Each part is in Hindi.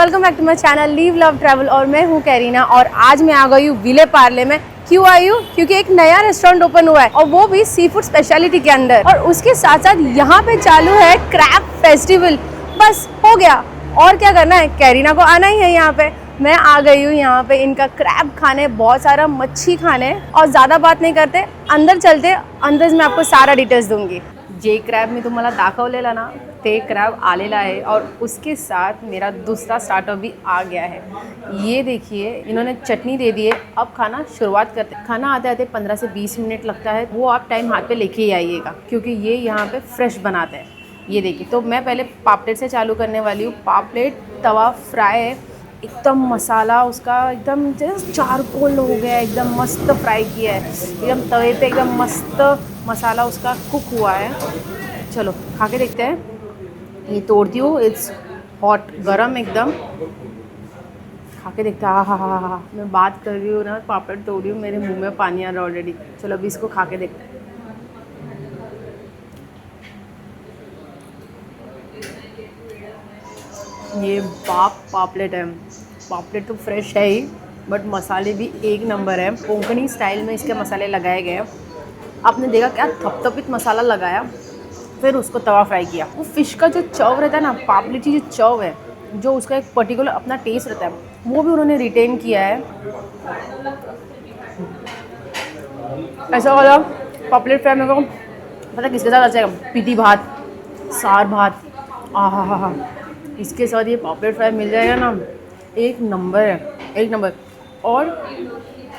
Welcome back to my channel live love travel और मैं हूँ कैरीना। और आज मैं आ गई हूँ विले पार्ले में। क्यों आई हूँ? क्योंकि एक नया रेस्टोरेंट ओपन हुआ है और वो भी सी फूड स्पेशलिटी के अंदर, और उसके साथ साथ यहाँ पे चालू है क्रैब फेस्टिवल। बस हो गया, और क्या करना है, कैरीना को आना ही है यहाँ पे। मैं आ गई हूँ यहाँ पे इनका क्रैब खाने, बहुत सारा मच्छी खाने। और ज़्यादा बात नहीं करते, अंदर चलते, अंदर मैं आपको सारा डिटेल्स दूंगी। जे क्रॅब मी तुम्हाला दाखवलेला ना, ते क्रॅब आलेला है और उसके साथ मेरा दूसरा स्टार्टर भी आ गया है। ये देखिए, इन्होंने चटनी दे दी है। अब खाना शुरुआत करते, खाना आते आते 15 से 20 मिनट लगता है, वो आप टाइम हाथ पे लेके ही आइएगा क्योंकि ये यहाँ पे फ्रेश बनाते हैं। ये देखिए, तो मैं पहले पापलेट से चालू करने वाली हूँ। पापलेट तवा फ्राई है, एकदम मसाला उसका एकदम चारकोल हो गया है, एकदम मस्त फ्राई किया है, एकदम तवे पे एकदम मस्त मसाला उसका कुक हुआ है। चलो खा के देखते हैं। ये तोड़ती हूँ, इट्स हॉट, गरम एकदम। खा के देखते हैं। हाँ, मैं बात कर रही हूँ ना, पापड़ तोड़ रही हूँ, मेरे मुंह में पानी आ रहा है ऑलरेडी। चलो अभी इसको खा के देखते हैं। ये पापलेट है। पापलेट तो फ्रेश है ही, बट मसाले भी एक नंबर है। कोंकणी स्टाइल में इसके मसाले लगाए गए हैं। आपने देखा क्या थपथपित मसाला लगाया, फिर उसको तवा फ्राई किया। वो फ़िश का जो चव रहता है ना, पापलेट की जो चव है, जो उसका एक पर्टिकुलर अपना टेस्ट रहता है, वो भी उन्होंने रिटेन किया है। ऐसा वाला पापलेट फ्राई मेरे को पता किसके साथ अच्छा है, पीटी भात, सार भात, आहा, इसके साथ ये पापलेट फ्राई मिल जाएगा ना, एक नंबर है, एक नंबर। और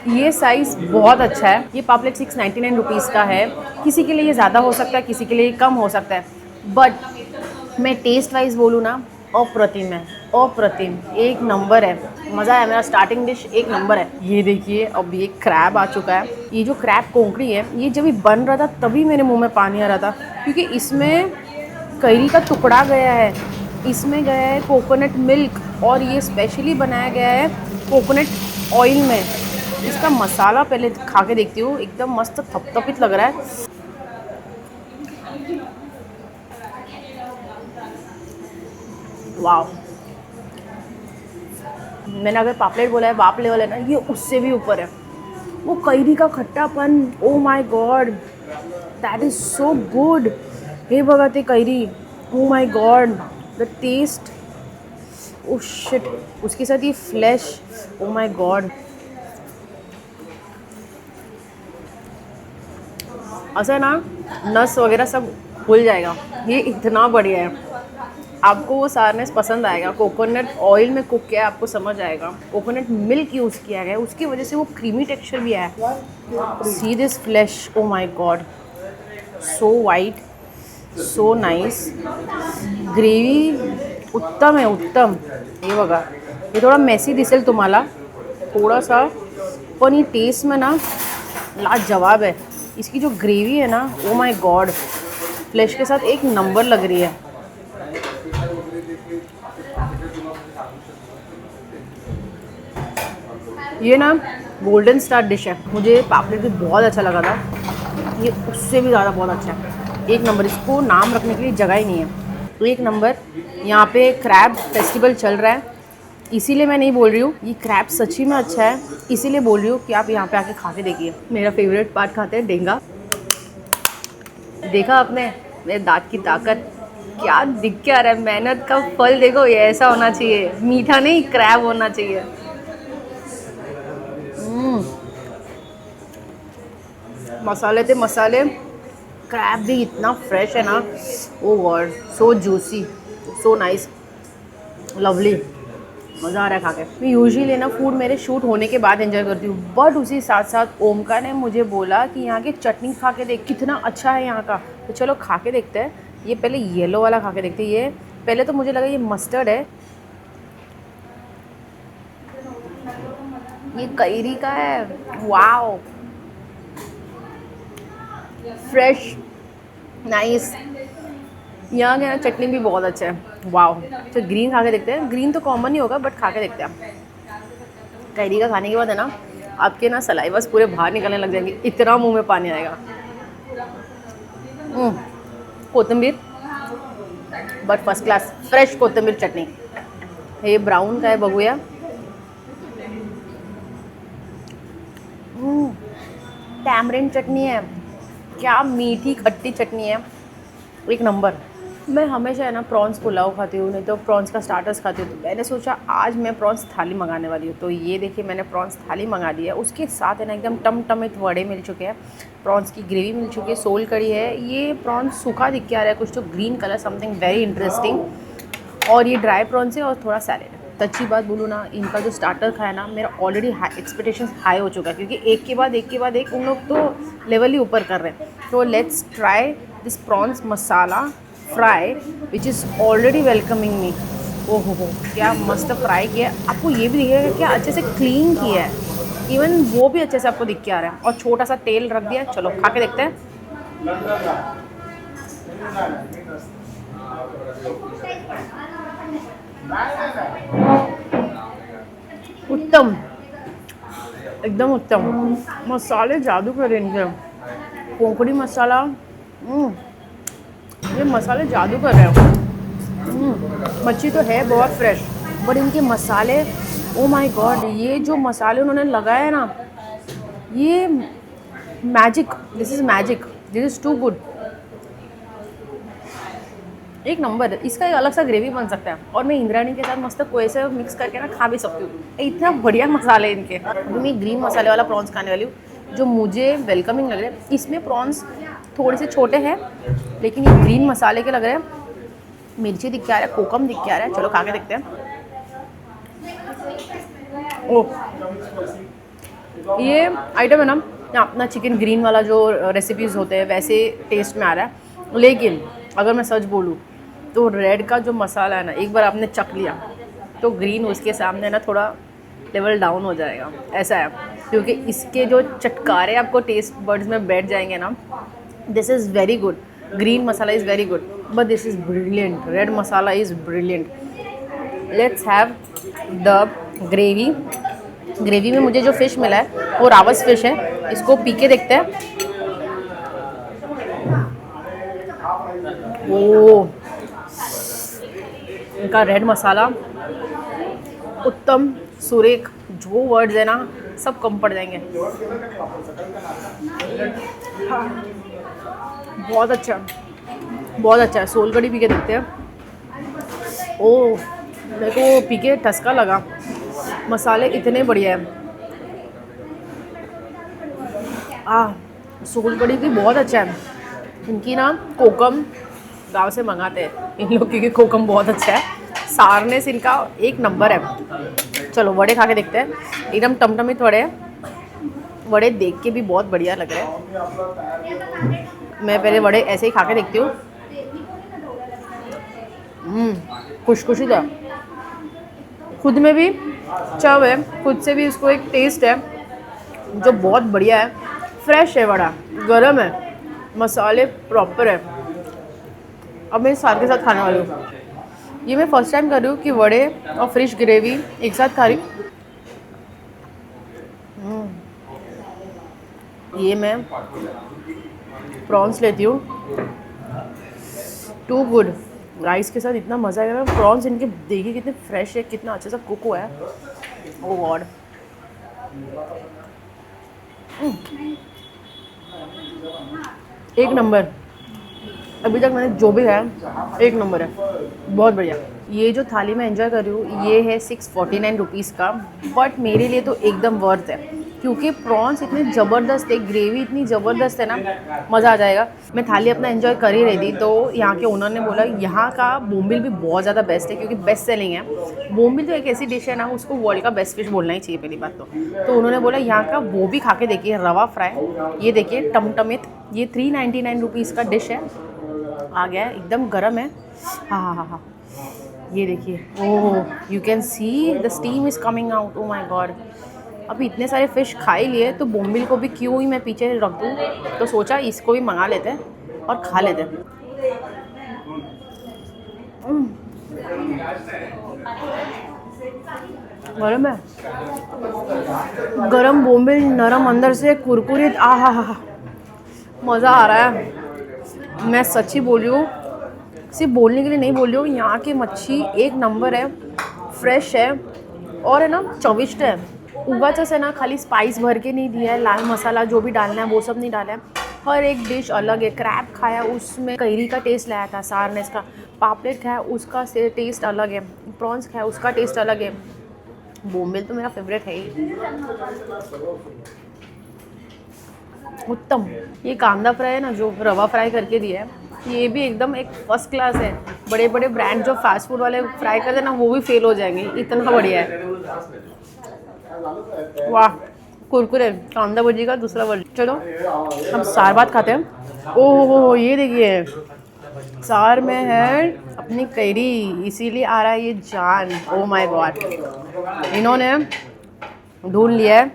ये साइज़ बहुत अच्छा है। ये पापलेट 699 रुपीज़ का है। किसी के लिए ये ज़्यादा हो सकता है, किसी के लिए कम हो सकता है, बट मैं टेस्ट वाइज बोलूँ ना, अप्रतिम है, अप्रतिम, एक नंबर है। मज़ा है, मेरा स्टार्टिंग डिश एक नंबर है। ये देखिए, अब ये क्रैब आ चुका है। ये जो क्रैब कोंकणी है, ये जब ये बन रहा था तभी मेरे मुँह में पानी आ रहा था, क्योंकि इसमें कैरी का टुकड़ा गया है, इसमें गया है कोकोनट मिल्क, और ये स्पेशली बनाया गया है कोकोनट ऑयल में। इसका मसाला पहले खा के देखती हूँ, एकदम मस्त थपथपित लग रहा है। वाह, मैंने अगर पापलेट बोला है बाप लेवल है ना, ये उससे भी ऊपर है। वो कैरी का खट्टापन, oh my god, that is so good. हे भगवती कैरी, oh my god, the taste, oh shit, उसके साथ ये फ्लैश, ओ माय गॉड। ऐसा ना, नस वगैरह सब खुल जाएगा। ये इतना बढ़िया है, आपको वो सारनेस पसंद आएगा। कोकोनट ऑयल में कुक किया है, आपको समझ आएगा। कोकोनट मिल्क यूज़ किया गया है, उसकी वजह से वो क्रीमी टेक्सचर भी आया है। See this flash, O my God, so white, so nice. Gravy उत्तम है, उत्तम। हे बघा, हे थोडा मेसी दिसेल तुम्हाला थोडासा, पण ये टेस्ट में ना लाजवाब है। इसकी जो ग्रेवी है ना, ओ माय गॉड, फ्लेश के साथ एक नंबर लग रही है। ये ना गोल्डन स्टार डिश है। मुझे पापलेट भी बहुत अच्छा लगा था, ये उससे भी ज़्यादा बहुत अच्छा है, एक नंबर। इसको नाम रखने के लिए जगह ही नहीं है, तो एक नंबर। यहाँ पे क्रैब फेस्टिवल चल रहा है, इसीलिए मैं नहीं बोल रही हूँ, ये क्रैब सच्ची में अच्छा है, इसीलिए बोल रही हूँ कि आप यहाँ पे आके खा के देखिए। मेरा फेवरेट पार्ट खाते हैं डेंगा। देखा आपने मेरे दांत की ताकत, क्या दिख क्या रहा है, मेहनत का फल देखो। ये ऐसा होना चाहिए, मीठा नहीं, क्रैब होना चाहिए। मसाले थे मसाले, क्रैब भी इतना फ्रेश है ना, ओ गॉड, सो जूसी, सो नाइस, लवली। मज़ा आ रहा है खा के। मैं यूजुअली ना फूड मेरे शूट होने के बाद एंजॉय करती हूँ, बट उसी साथ साथ ओमकार ने मुझे बोला कि यहाँ की चटनी खा के देख, कितना अच्छा है यहाँ का। तो चलो खा के देखते हैं। ये पहले येलो वाला खा के देखते हैं। ये पहले तो मुझे लगा ये मस्टर्ड है, ये कैरी का है। Wow, fresh, nice. यहाँ के ना चटनी भी बहुत अच्छा है। वाओ, तो ग्रीन खा के देखते हैं। ग्रीन तो कॉमन ही होगा, बट खा के देखते हैं। कैरी का खाने के बाद है ना, आपके ना सलाइवास पूरे बाहर निकलने लग जाएंगे, इतना मुंह में पानी आएगा। कोथिंबीर, बट फर्स्ट क्लास, फ्रेश कोथिंबीर चटनी। ये ब्राउन का है बगुया। टैमरिंड चटनी है, क्या मीठी खट्टी चटनी है, एक नंबर। मैं हमेशा है ना प्रॉन्स पुलाव खाती हूँ, नहीं तो प्रॉन्स का स्टार्टर्स खाती हूँ। तो मैंने सोचा आज मैं प्रॉन्स थाली मंगाने वाली हूँ। तो ये देखिए मैंने प्रॉन्स थाली मंगा ली है। उसके साथ है ना एकदम टमटमित वड़े मिल चुके हैं, प्रॉन्स की ग्रेवी मिल चुकी है, सोल कड़ी है। ये प्रॉन्स सूखा दिख के आ रहा है कुछ तो green colour, something very interesting. और ये ड्राई प्रॉन्स है और थोड़ा सैलेड। सच्ची बात बोलूँ ना, इनका जो स्टार्टर खाया ना, मेरा ऑलरेडी एक्सपेक्टेशंस हाई हो चुका है, क्योंकि एक के बाद एक उन लोग तो लेवल ही ऊपर कर रहे हैं। तो let's try this prawns masala fry which is already welcoming मी। ओहो हो, क्या मस्त फ्राई किया है। आपको ये भी दिखेगा क्या अच्छे से क्लीन किया है, इवन वो भी अच्छे से आपको दिख के आ रहा है। और छोटा सा तेल रख दिया। चलो खा के देखते हैं। उत्तम, एकदम उत्तम। मसाले जादू कर इनके, पोकड़ी मसाला, ये मसाले जादू कर रहे हो। मच्छी तो है बहुत फ्रेश, बट इनके मसाले, ओ माय गॉड, ये जो मसाले उन्होंने लगाए ना, ये magic, this is magic, this is too good, एक नंबर। इसका एक अलग सा ग्रेवी बन सकता है, और मैं इंद्राणी के साथ मस्त कोई से मिक्स करके ना खा भी सकती हूँ। इतना बढ़िया मसाले इनके। अभी मैं ग्रीन मसाले वाला प्रॉन्स खाने वाली हूँ, जो मुझे वेलकमिंग लग रहे हैं। इसमें प्रॉन्स थोड़े से छोटे हैं, लेकिन ये ग्रीन मसाले के लग रहे हैं। मिर्ची दिख के आ रहा है, कोकम दिख के आ रहा है। चलो खा के देखते हैं। ओह, ये आइटम है ना अपना चिकन ग्रीन वाला जो रेसिपीज़ होते हैं वैसे टेस्ट में आ रहा है। लेकिन अगर मैं सच बोलूँ तो रेड का जो मसाला है ना, एक बार आपने चख लिया तो ग्रीन उसके सामने ना थोड़ा लेवल डाउन हो जाएगा, ऐसा है। क्योंकि इसके जो चटकारे आपको टेस्ट बड्स में बैठ जाएंगे ना, this is very good. Green masala is very good, but this is brilliant. Red masala is brilliant. Let's have the gravy. Gravy में मुझे जो फ़िश मिला है वो रावस फ़िश है। इसको पी के देखते हैं। ओ, इनका रेड मसाला उत्तम, सुरेख, जो वर्ड्स है ना सब कम पड़ जाएंगे। हाँ, बहुत अच्छा, बहुत अच्छा है। सोल कड़ी पी के देखते हैं। ओह, मेरे को पी के ठसका लगा, मसाले इतने बढ़िया हैं। सोल कड़ी भी बहुत अच्छा है। इनकी ना कोकम गांव से मंगाते हैं इन लोग, क्योंकि कोकम बहुत अच्छा है। सारनेस इनका एक नंबर है। चलो वड़े खा के देखते हैं। एकदम टमटमित वड़े हैं। वड़े देख के भी बहुत बढ़िया लग रहे हैं। मैं पहले वड़े ऐसे ही खा के देखती हूँ। खुशखुशी था, खुद में भी चव है, खुद से भी इसको एक टेस्ट है जो बहुत बढ़िया है। फ्रेश है, वड़ा गरम है, मसाले प्रॉपर है। अब मैं साथ के साथ खाने वाली हूँ। ये मैं फर्स्ट टाइम कर रही हूँ कि वड़े और फिश ग्रेवी एक साथ खा रही हूँ। ये मैं प्रॉन्स लेती हूँ, टू गुड। राइस के साथ इतना मज़ा आएगा ना। प्रॉन्स इनके देखिए कितने फ्रेश है, कितना अच्छे से कुक हुआ है। ओह गॉड, एक नंबर। अभी तक मैंने जो भी खाया एक नंबर है, बहुत बढ़िया। ये जो थाली मैं एंजॉय कर रही हूँ ये है 649 रुपीज़ का, बट मेरे लिए तो एकदम वर्थ है, क्योंकि प्रॉन्स इतने ज़बरदस्त है, ग्रेवी इतनी ज़बरदस्त है ना, मज़ा आ जाएगा। मैं थाली अपना एंजॉय कर ही रही थी, तो यहाँ के ओनर ने बोला यहाँ का बोम्बिल भी बहुत ज़्यादा बेस्ट है, क्योंकि बेस्ट सेलिंग है। बोम्बिल तो एक ऐसी डिश है ना, उसको वर्ल्ड का बेस्ट फिश बोलना ही चाहिए पहली बात तो उन्होंने बोला यहाँ का वो भी खा के देखिए, रवा फ्राई। ये देखिए टमटमित, ये 399 रुपीज़ का डिश है। आ गया है, एकदम गर्म है। हाँ, ये देखिए, oh you can see the steam is coming out. O my God, अभी इतने सारे फ़िश खा ही लिए तो बोम्बिल को भी क्यों ही मैं पीछे रख दूँ, तो सोचा इसको भी मंगा लेते हैं और खा लेते हैं। गरम है, गरम बोम्बिल, नरम अंदर से, कुरकुरीत। हा, मज़ा आ रहा है। मैं सच्ची बोल रही हूँ, सिर्फ बोलने के लिए नहीं बोल रही हूँ, यहाँ की मच्छी एक नंबर है। फ्रेश है और है ना चविष्ट है। उगाच से ना खाली स्पाइस भर के नहीं दिया है, लाल मसाला जो भी डालना है वो सब नहीं डाला है। हर एक डिश अलग है। क्रैब खाया उसमें कैरी का टेस्ट लाया था सारनेस का, पापलेट खाया उसका टेस्ट अलग है, प्रॉन्स खाया उसका टेस्ट अलग है। बोम्बिल तो मेरा फेवरेट है ही। उत्तम। ये कांदा फ्राई है ना जो रवा फ्राई करके दिया है, ये भी एकदम एक फर्स्ट क्लास है। बड़े बड़े ब्रांड जो फास्ट फूड वाले फ्राई करते हैं ना वो भी फेल हो जाएंगे, इतना बढ़िया है। वाह, कुरकुरे कांदा भजी का दूसरा वर्जन। चलो हम सार भात खाते हैं। ओह ये देखिए, सार में है अपनी कैरी, इसीलिए आ रहा है ये जान। ओह माय गॉड, इन्होंने ढूंढ लिया है,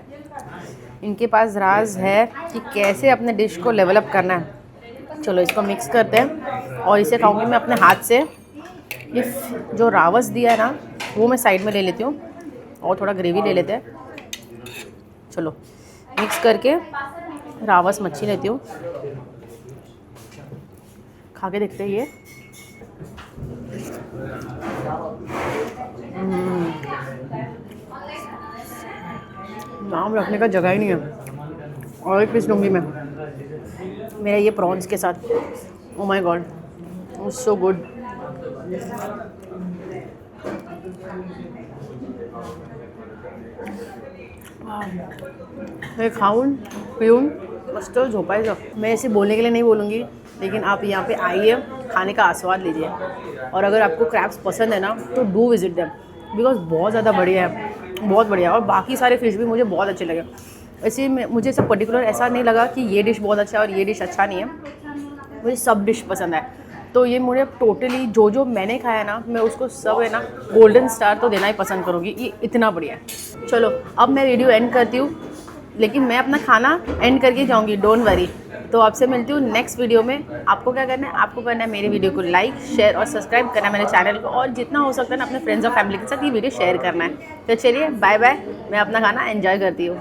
इनके पास राज है कि कैसे अपने डिश को डेवलप करना है। चलो इसको मिक्स करते हैं और इसे खाऊंगी मैं अपने हाथ से। ये जो रावस दिया है ना वो मैं साइड में ले लेती हूँ और थोड़ा ग्रेवी ले लेते हैं। चलो मिक्स करके रावस मच्छी लेती हूँ, खा के देखते हैं ये। नाम रखने का जगह ही नहीं है। और एक पीस लूँगी मैं मेरा ये प्रॉन्स के साथ। Oh my God, so good. मैं खाऊं पीऊँ मस्त झोपायचं। मैं ऐसे बोलने के लिए नहीं बोलूँगी, लेकिन आप यहाँ पे आइए, खाने का आस्वाद लीजिए। और अगर आपको क्रैब्स पसंद है ना तो डू विजिट देम, बिकॉज बहुत ज़्यादा बढ़िया है, बहुत बढ़िया। और बाकी सारे फिश भी मुझे बहुत अच्छे लगे। ऐसे मुझे सब पर्टिकुलर ऐसा नहीं लगा कि ये डिश बहुत अच्छा है और ये डिश अच्छा नहीं है, मुझे सब डिश पसंद है। तो ये मुझे टोटली जो मैंने खाया ना मैं उसको सब है ना गोल्डन स्टार तो देना ही पसंद करूँगी, ये इतना बढ़िया है। चलो अब मैं वीडियो एंड करती हूँ, लेकिन मैं अपना खाना एंड करके जाऊँगी, डोंट वरी। तो आपसे मिलती हूँ नेक्स्ट वीडियो में। आपको क्या करना है, आपको करना है मेरे वीडियो को लाइक शेयर और सब्सक्राइब करना है मेरे चैनल को, और जितना हो सकता है ना अपने फ्रेंड्स और फैमिली के साथ ये वीडियो शेयर करना है। तो चलिए बाय बाय, मैं अपना खाना एंजॉय करती हूँ।